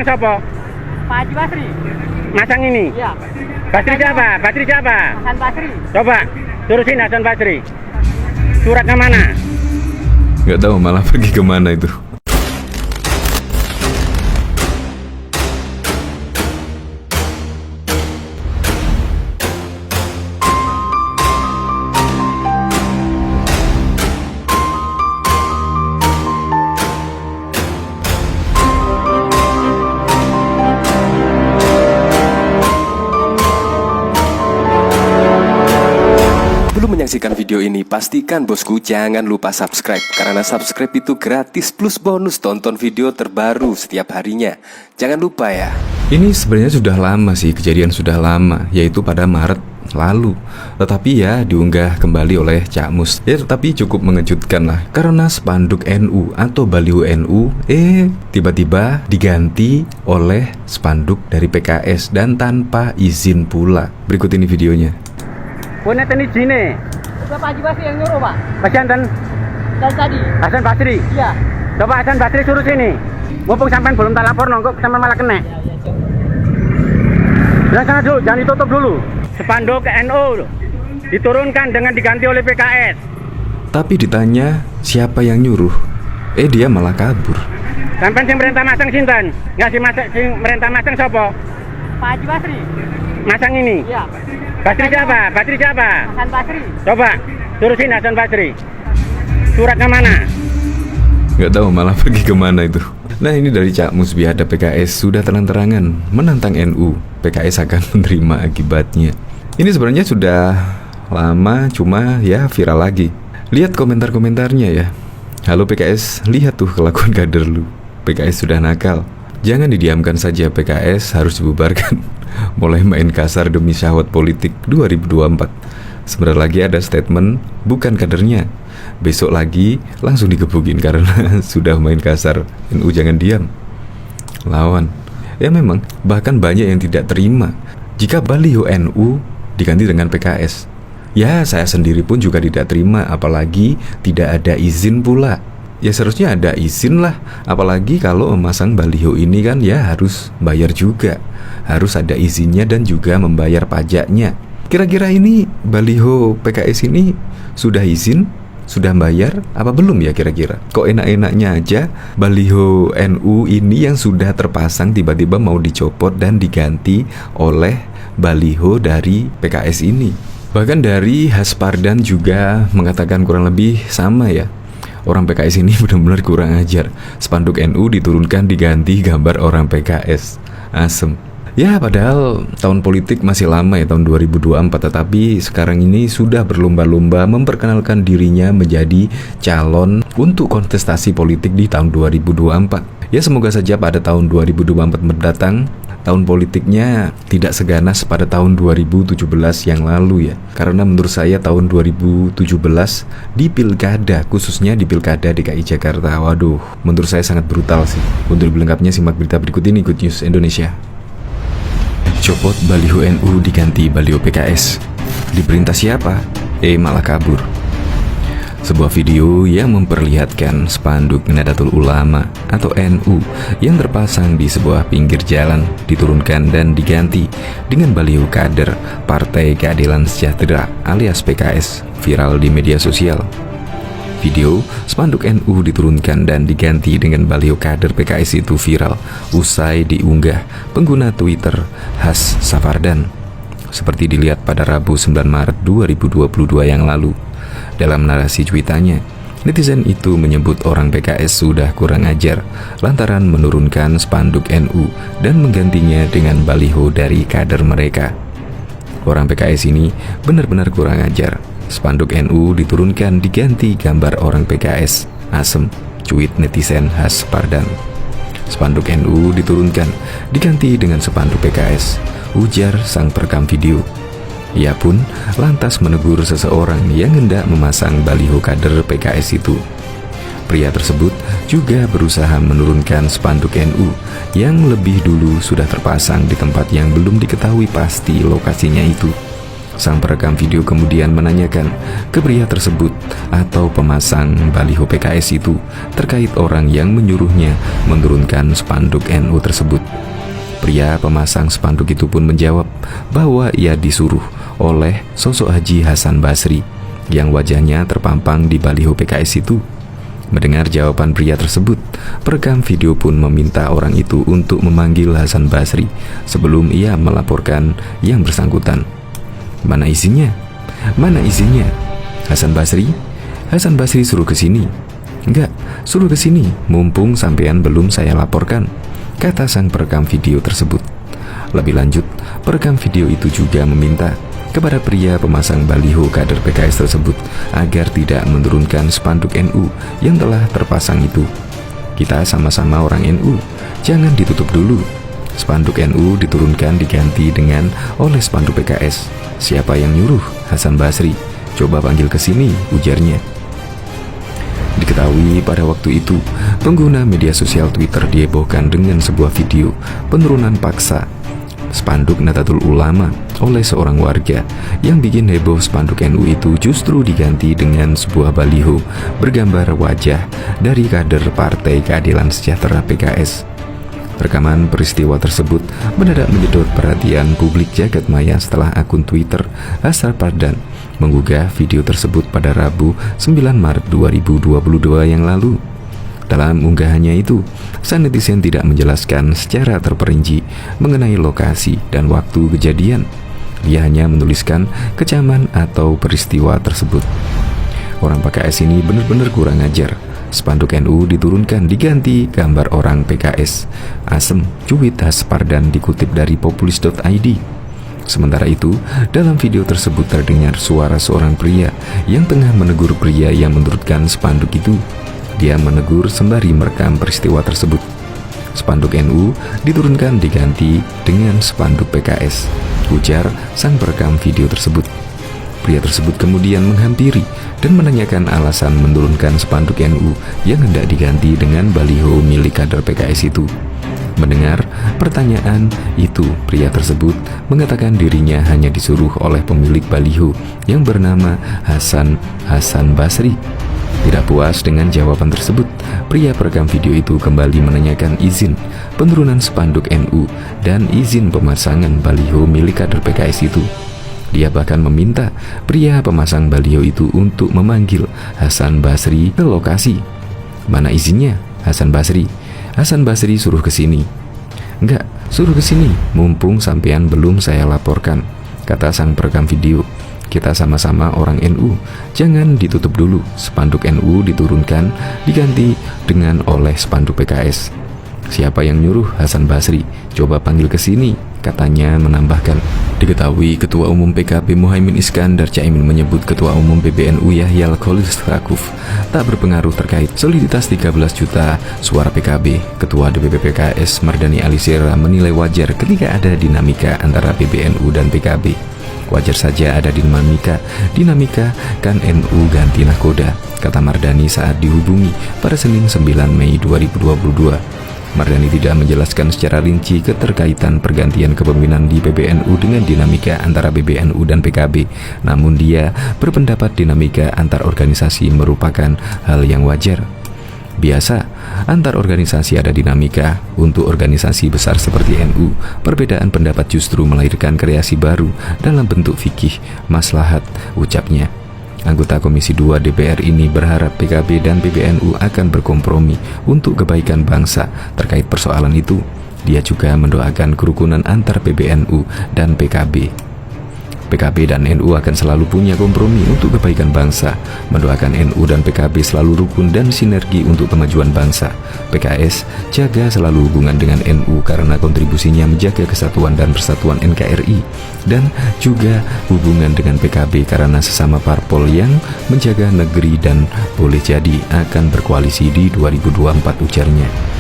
siapa? Pak Haji Basri. Masang ini? Iya. Basri siapa? Basri siapa? Hasan Basri. Coba turusin Hasan Basri. Suratnya mana? Nggak tahu malah pergi kemana itu. Sebelum menyaksikan video ini, pastikan bosku jangan lupa subscribe. Karena subscribe itu gratis plus bonus tonton video terbaru setiap harinya. Jangan lupa ya. Ini sebenarnya sudah lama sih, kejadian sudah lama, yaitu pada Maret lalu. Tetapi ya diunggah kembali oleh Cak Mus. Ya tetapi cukup mengejutkan lah, karena spanduk NU atau baliho NU tiba-tiba diganti oleh spanduk dari PKS dan tanpa izin pula. Berikut ini videonya. Punya tenis jine. Itu Pak Haji Basri yang nyuruh, Pak. Kasihan dan tadi. Hasan Basri. Iya. Coba Hasan Basri suruh sini. Mumpung sampean belum tak lapor nongkok sampean malah kena. Bilang sana dulu, jangan ditutup dulu. Spanduk NU diturunkan dengan diganti oleh PKS. Tapi ditanya siapa yang nyuruh, dia malah kabur. Sampean sing merintah masang sinten? Nggak sing merintah masang siapa? Pak Haji Basri. Masang ini? Iya. Basri siapa? Basri siapa? Hasan Basri. Coba turusin Hasan Basri. Suratnya mana? Nggak tahu malah pergi kemana itu. Nah ini dari Cak Mus biadab PKS sudah terang-terangan menantang NU. PKS akan menerima akibatnya. Ini sebenarnya sudah lama, cuma ya viral lagi. Lihat komentar-komentarnya ya. Halo PKS, lihat tuh kelakuan kader lu. PKS sudah nakal. Jangan didiamkan saja, PKS harus dibubarkan. Mulai main kasar demi syahwat politik 2024. Sebentar lagi ada statement bukan kadernya. Besok lagi langsung digebukin karena sudah main kasar. NU jangan diam, lawan. Ya memang bahkan banyak yang tidak terima jika baliho NU diganti dengan PKS. Ya saya sendiri pun juga tidak terima, apalagi tidak ada izin pula. Ya seharusnya ada izin lah, apalagi kalau memasang baliho ini kan ya harus bayar juga. Harus ada izinnya dan juga membayar pajaknya. Kira-kira ini baliho PKS ini sudah izin? Sudah bayar? Apa belum ya kira-kira? Kok enak-enaknya aja baliho NU ini yang sudah terpasang tiba-tiba mau dicopot dan diganti oleh baliho dari PKS ini. Bahkan dari Haspardan juga mengatakan kurang lebih sama ya. Orang PKS ini benar-benar kurang ajar. Spanduk NU diturunkan diganti gambar orang PKS. Asem. Ya padahal tahun politik masih lama ya, tahun 2024. Tetapi sekarang ini sudah berlomba-lomba memperkenalkan dirinya menjadi calon untuk kontestasi politik di tahun 2024. Ya semoga saja pada tahun 2024 mendatang tahun politiknya tidak seganas pada tahun 2017 yang lalu ya. Karena menurut saya tahun 2017 di pilkada, khususnya di pilkada DKI Jakarta, waduh, menurut saya sangat brutal sih. Untuk lebih lengkapnya simak berita berikut ini, Good News Indonesia. Copot baliho NU diganti baliho PKS. Diperintah siapa? Malah kabur. Sebuah video yang memperlihatkan spanduk Nahdlatul Ulama atau NU yang terpasang di sebuah pinggir jalan diturunkan dan diganti dengan baliho kader Partai Keadilan Sejahtera alias PKS viral di media sosial. Video spanduk NU diturunkan dan diganti dengan baliho kader PKS itu viral usai diunggah pengguna Twitter #Haspardan seperti dilihat pada Rabu 9 Maret 2022 yang lalu. Dalam narasi cuitannya, netizen itu menyebut orang PKS sudah kurang ajar lantaran menurunkan spanduk NU dan menggantinya dengan baliho dari kader mereka. Orang PKS ini benar-benar kurang ajar. Spanduk NU diturunkan diganti gambar orang PKS. Asem, cuit netizen Haspardan. Spanduk NU diturunkan diganti dengan spanduk PKS, ujar sang perekam video. Ia pun lantas menegur seseorang yang hendak memasang baliho kader PKS itu. Pria tersebut juga berusaha menurunkan spanduk NU yang lebih dulu sudah terpasang di tempat yang belum diketahui pasti lokasinya itu. Sang perekam video kemudian menanyakan ke pria tersebut atau pemasang baliho PKS itu terkait orang yang menyuruhnya menurunkan spanduk NU tersebut. Pria pemasang spanduk itu pun menjawab bahwa ia disuruh oleh sosok Haji Hasan Basri yang wajahnya terpampang di baliho PKS itu. Mendengar jawaban pria tersebut, perekam video pun meminta orang itu untuk memanggil Hasan Basri sebelum ia melaporkan yang bersangkutan. Mana izinnya? Mana izinnya? Hasan Basri? Hasan Basri suruh ke sini. Enggak, suruh ke sini, mumpung sampean belum saya laporkan, kata sang perekam video tersebut. Lebih lanjut, perekam video itu juga meminta kepada pria pemasang baliho kader PKS tersebut agar tidak menurunkan spanduk NU yang telah terpasang itu. Kita sama-sama orang NU, jangan ditutup dulu. Spanduk NU diturunkan diganti dengan oleh spanduk PKS. Siapa yang nyuruh? Hasan Basri. Coba panggil ke sini, ujarnya. Diketahui pada waktu itu, pengguna media sosial Twitter dihebohkan dengan sebuah video penurunan paksa spanduk Nahdlatul Ulama oleh seorang warga. Yang bikin heboh, spanduk NU itu justru diganti dengan sebuah baliho bergambar wajah dari kader Partai Keadilan Sejahtera PKS. Rekaman peristiwa tersebut mendadak menyedot perhatian publik jagat maya setelah akun Twitter Hasar Pardan menggugah video tersebut pada Rabu 9 Maret 2022 yang lalu. Dalam unggahannya itu, sang netizen tidak menjelaskan secara terperinci mengenai lokasi dan waktu kejadian. Dia hanya menuliskan kecaman atau peristiwa tersebut. Orang PKS ini benar-benar kurang ajar. Spanduk NU diturunkan diganti gambar orang PKS. Asem, cuit Haspardan dikutip dari populis.id. Sementara itu, dalam video tersebut terdengar suara seorang pria yang tengah menegur pria yang menurunkan spanduk itu. Dia menegur sembari merekam peristiwa tersebut. Spanduk NU diturunkan diganti dengan spanduk PKS, ujar sang perekam video tersebut. Pria tersebut kemudian menghampiri dan menanyakan alasan menurunkan spanduk NU yang hendak diganti dengan baliho milik kader PKS itu. Mendengar pertanyaan itu, pria tersebut mengatakan dirinya hanya disuruh oleh pemilik baliho yang bernama Hasan Basri. Tidak puas dengan jawaban tersebut, pria perekam video itu kembali menanyakan izin penurunan spanduk NU dan izin pemasangan baliho milik kader PKS itu. Dia bahkan meminta pria pemasang baliho itu untuk memanggil Hasan Basri ke lokasi. Mana izinnya? Hasan Basri. Hasan Basri suruh ke sini. Enggak, suruh ke sini, mumpung sampean belum saya laporkan, kata sang perekam video. Kita sama-sama orang NU, jangan ditutup dulu. Spanduk NU diturunkan diganti dengan oleh spanduk PKS. Siapa yang nyuruh? Hasan Basri. Coba panggil ke sini, katanya menambahkan. Diketahui Ketua Umum PKB Muhaimin Iskandar Caimin menyebut Ketua Umum PBNU Yahya Khalil Stakuf tak berpengaruh terkait soliditas 13 juta suara PKB. Ketua DPP PKS Mardani Alisera menilai wajar ketika ada dinamika antara PBNU dan PKB. Wajar saja ada dinamika kan NU ganti nahkoda, kata Mardani saat dihubungi pada Senin 9 Mei 2022. Mardani tidak menjelaskan secara rinci keterkaitan pergantian kepemimpinan di PBNU dengan dinamika antara PBNU dan PKB. Namun dia berpendapat dinamika antar organisasi merupakan hal yang wajar. Biasa, antar organisasi ada dinamika. Untuk organisasi besar seperti NU, perbedaan pendapat justru melahirkan kreasi baru dalam bentuk fikih maslahat, ucapnya. Anggota Komisi 2 DPR ini berharap PKB dan PBNU akan berkompromi untuk kebaikan bangsa terkait persoalan itu. Dia juga mendoakan kerukunan antar PBNU dan PKB. PKB dan NU akan selalu punya kompromi untuk kebaikan bangsa. Mendoakan NU dan PKB selalu rukun dan sinergi untuk kemajuan bangsa. PKS jaga selalu hubungan dengan NU karena kontribusinya menjaga kesatuan dan persatuan NKRI, dan juga hubungan dengan PKB karena sesama parpol yang menjaga negeri dan boleh jadi akan berkoalisi di 2024, ujarnya.